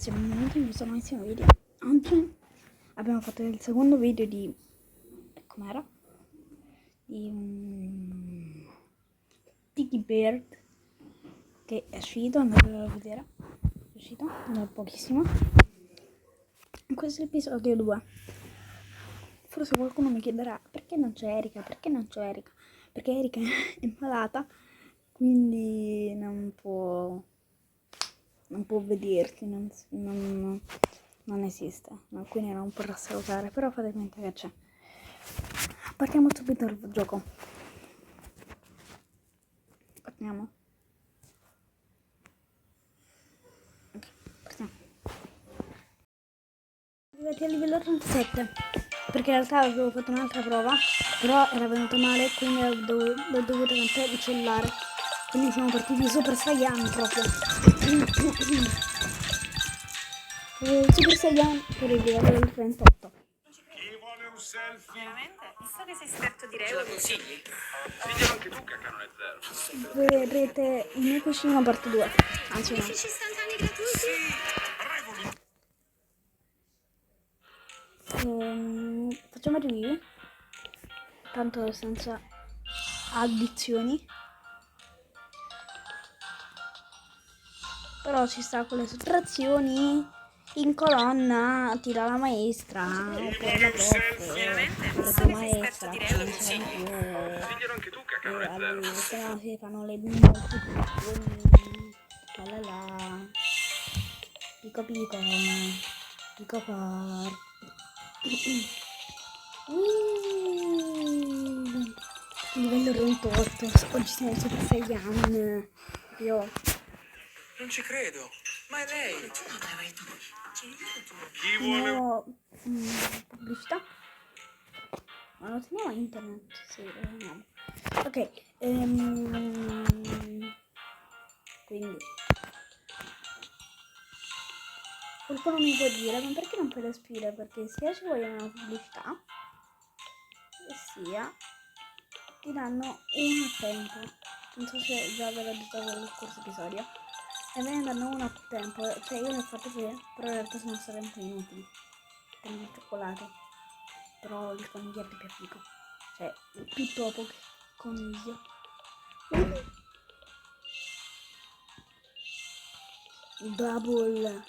Benvenuti in questo nuovissimo video. Oggi abbiamo fatto il secondo video di com'era? Di Tiki Bird che è uscito, andatelo a vedere. È uscito da pochissimo. In questo episodio 2 forse qualcuno mi chiederà perché non c'è Erika, perché Erika è malata, quindi non può vederti, non esiste, quindi non potrà salutare, però fate finta che c'è. Partiamo subito dal gioco. Partiamo. Ok, partiamo. Arrivati a livello 37, perché in realtà avevo fatto un'altra prova, però era venuto male, quindi l'ho dovuta cancellare. Quindi siamo partiti Super Saiyan proprio. Super Saiyan per il livello del 38. Chi vuole un selfie? Veramente? Visto che sei esperto di Ce la regole. consigli? Diglielo anche tu che a canone zero. Vedrete il mio cuscino parte 2. Anzi no. Benefici istantanei gratuiti? Facciamo review. Tanto senza addizioni. Però ci sta con le sottrazioni. In colonna tira la maestra. Oppure la prof. Veramente? La Visto che sei maestra. esperto di Non regole. c'è più. Diglielo anche tu che a canone zero. Se no si fanno le multiplicazioni. La la la. Pico pico. Pico par. Livello 28. Oggi siamo Super Saiyan. Io. Non ci credo. Ma è lei. Chi vuole un... No, pubblicità. Ma lo teniamo a internet? Sì, no. Ok. Quindi. Qualcuno mi può dire, ma perché non fai le sfide? Perché sia ci vogliono una pubblicità, e sia ti danno un a tempo. Non so se già ve l'ho detto nello scorso episodio. E ve ne danno uno a tempo. Cioè io ne ho fatte 3, però in realtà sono state un po' inutili. Tengo il cioccolato. Però il coniglio è più figo. Cioè, più topo che coniglio. Double.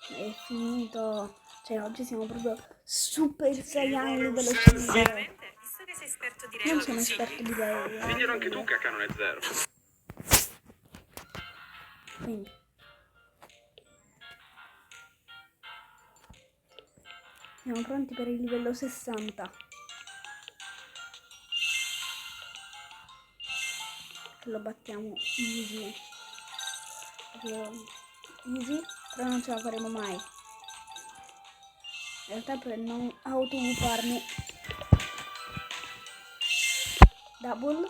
È finito. Cioè oggi siamo proprio Super Saiyan livello 5. Veramente? Visto che sei esperto di Non regole. sono esperto di lei. Diglielo anche tu che a canone zero. Quindi. Siamo pronti per il livello 60. Che lo battiamo easy. Easy, però non ce la faremo mai. In realtà per non autobufarmi. Double.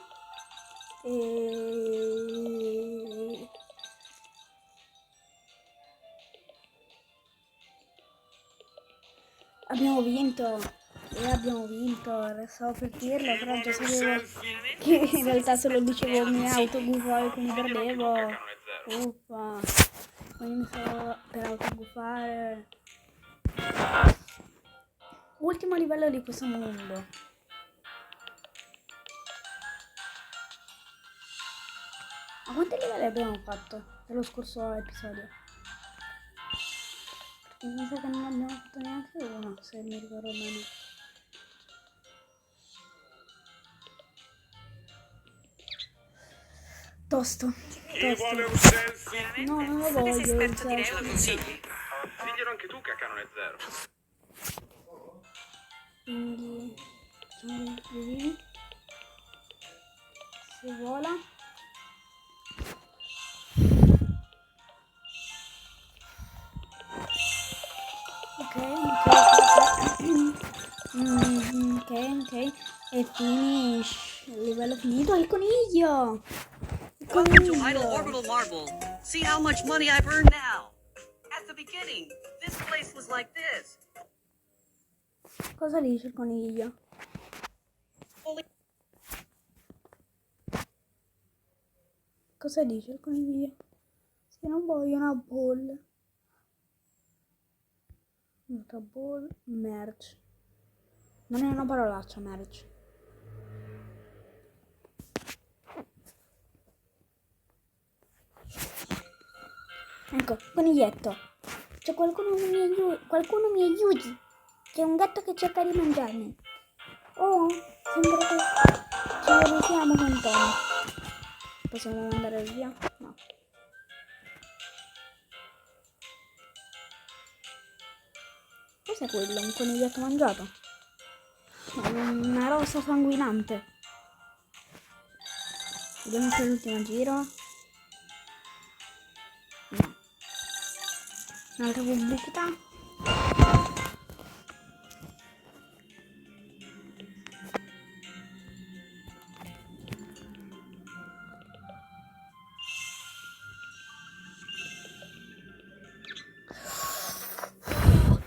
E... abbiamo vinto. Stavo per dirlo, però già sapevo che in realtà se lo dicevo mi autogufo e quindi perdevo. Uffa. Quindi mi stavo per autogufare. Ultimo livello di questo mondo. Ma quanti livelli abbiamo fatto nello scorso episodio? Perché mi sa che non abbiamo fatto neanche uno, se mi ricordo bene. Tosto. Chi vuole un selfie? No, non lo Visto che sei voglio. esperto di Ce la regole. consigli? Diglielo anche tu che a canone zero. Quindi facciamo i vivi. Se vola. Ok. Ok. E finish. Il livello finito. Il coniglio. Welcome to Idle Orbital Marble. See how much money I've earned now. At the beginning, this place was like this. Cosa dice il coniglio? Cosa dice il coniglio? Se non voglio una ball. Un'altra ball. Merge. Non è una parolaccia, merge. Ecco, coniglietto. C'è qualcuno mi aiuti. C'è un gatto che cerca di mangiarmi. Oh, sembra che ci riusiamo con Tom. Possiamo andare via? No. Cos'è quello? Un coniglietto mangiato? Una rosa sanguinante. Vediamo se è l'ultimo giro. No. Un'altra pubblicità.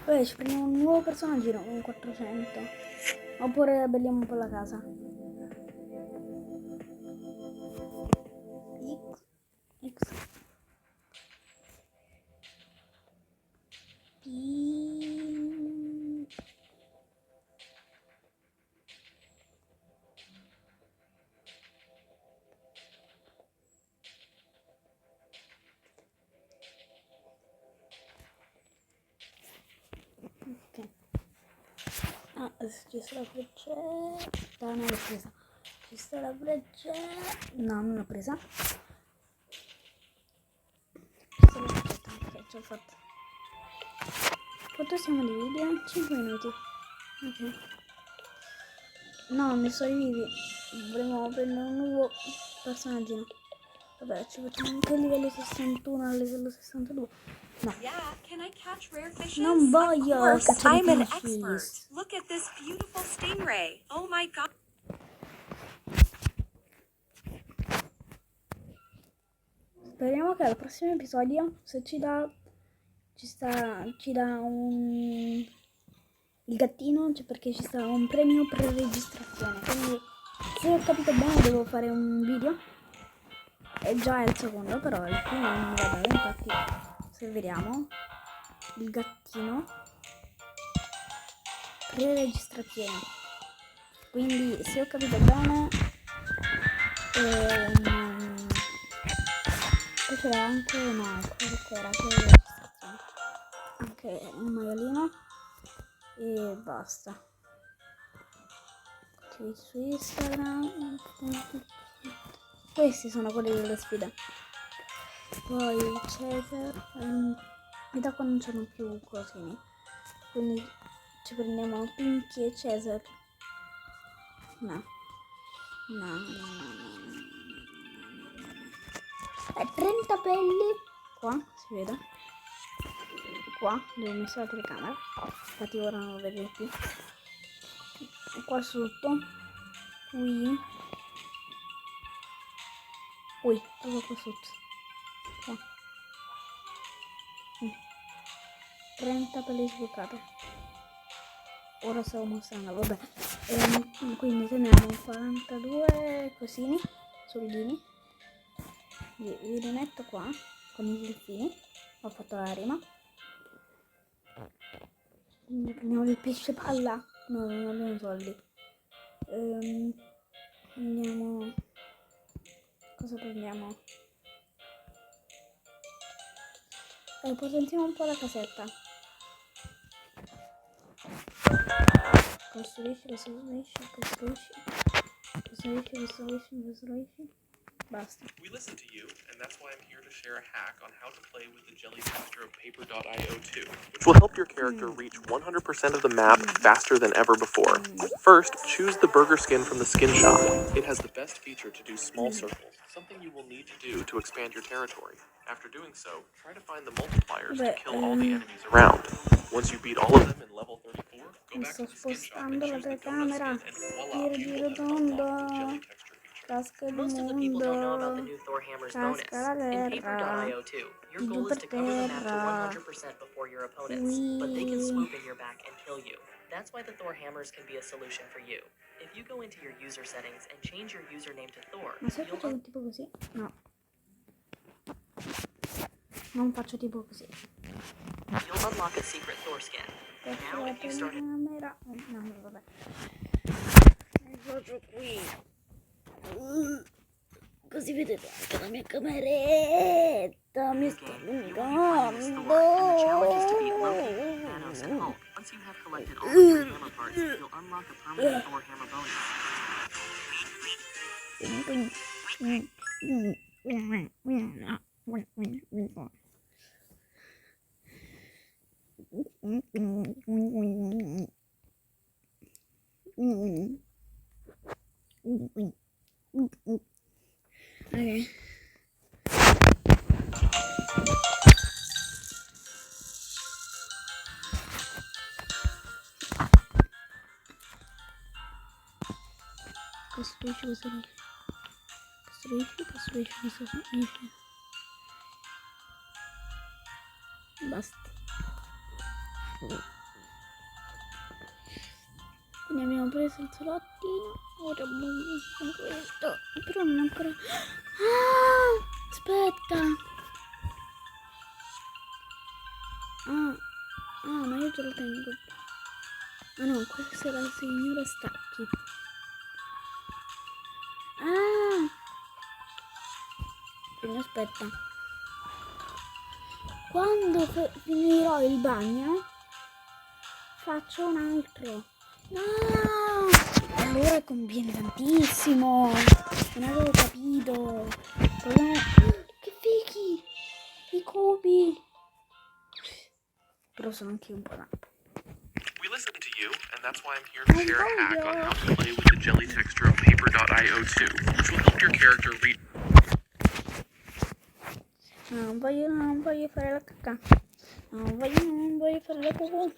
Poi ci prendiamo un nuovo personaggio, un 400. Oppure abbelliamo un po' la casa. X. P. Ok. Ah, adesso ci sta la freccetta. Non l'ho presa. Ci sta la freccetta. No, non l'ho presa. Ci sta la freccetta. Ok, ce l'ho fatta. Quanto siamo di video? 5 minuti. Ok. No, non mi sono vivi. Dovremmo prendere un nuovo personaggino. Vabbè, ci facciamo anche il livello 61 al livello 62. No. Yeah, can I catch rare fishes? Non voglio Of course, cacciare I'm an pesci. expert. Look at this beautiful stingray. Oh my god. Speriamo che al prossimo episodio, se ci dà un il gattino, cioè perché ci sta un premio per registrazione. Quindi se ho capito bene devo fare un video. E già è il secondo, però il primo non mi va bene, infatti se vediamo il gattino pre-registrazione. Quindi se ho capito bene poi c'era anche c'era anche registrazione, anche un maialino e basta. Seguite su Instagram. Questi sono quelli delle sfide. Poi Cesar, mi da qua non c'erano più cosini, quindi ci prendiamo Pinky e Cesar. No. 30 pelli. Qua si vede. Qua devo mettere la telecamera, infatti ora non lo vedete più. E qua sotto. Qui proprio qua sotto. Qua. 30 pelli sbucate. Ora stavo mostrando, vabbè. Quindi teniamo 42 cosini, soldini. Vi rimetto qua con i delfini. Ho fatto la rima. Quindi prendiamo il pesce palla. No, non abbiamo soldi. Prendiamo. Cosa prendiamo? Potentiamo un po' la casetta. Costruisci. Basta. We listen to you, and that's why I'm here to share a hack on how to play with the jelly texture of Paper.io 2, which will help your character reach 100% of the map faster than ever before. First, choose the burger skin from the skin shop. It has the best feature to do small circles, something you will need to do to expand your territory. After doing so, try to find the multipliers to kill all the enemies around. Once you beat all of them in level 34, go back to the skin shop and choose the donut skin, and voila, you will have unlocked the jelly texture. Most of the people don't know about the new Thor Hammers bonus. In Paper.io 2, your goal is to cover the map to 100% before your opponents, but they can swoop in your back and kill you. That's why the Thor Hammers can be a solution for you. If you go into your user settings and change your username to Thor, Ma se you'll facciamo tipo così? No. Non faccio tipo così. You'll unlock a secret Thor skin. Now, if you start Camera. No, vabbè. Faccio qui. Così vedete anche la mia cameretta. Mi sto game, you will be playing as Thor, and the challenge is to beat Loki, Thanos, and Hulk. Once you have collected all the 3 hammer parts, you'll unlock a permanent Thor hammer bonus. Ok. Costruisci. Basta. Quindi abbiamo preso il salottino. Ora con questo. Però non ancora. Ah! Aspetta. Ma io te lo tengo. Ah no, questa è la signora Stacchi. Quindi aspetta. Quando finirò il bagno faccio un altro. No! Allora conviene tantissimo. Non avevo capito. Che fighi! I cubi! Però sono anche un po' tanto. We listened to you, and that's why I'm here to share a hack on how to play with the jelly texture of Paper.io 2, which will help your character reach. Non voglio fare la cacca. Non voglio fare la cucù.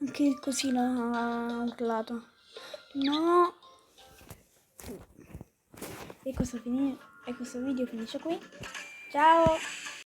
Anche il cosino ha urlato. No! E questo video finisce qui. Ciao!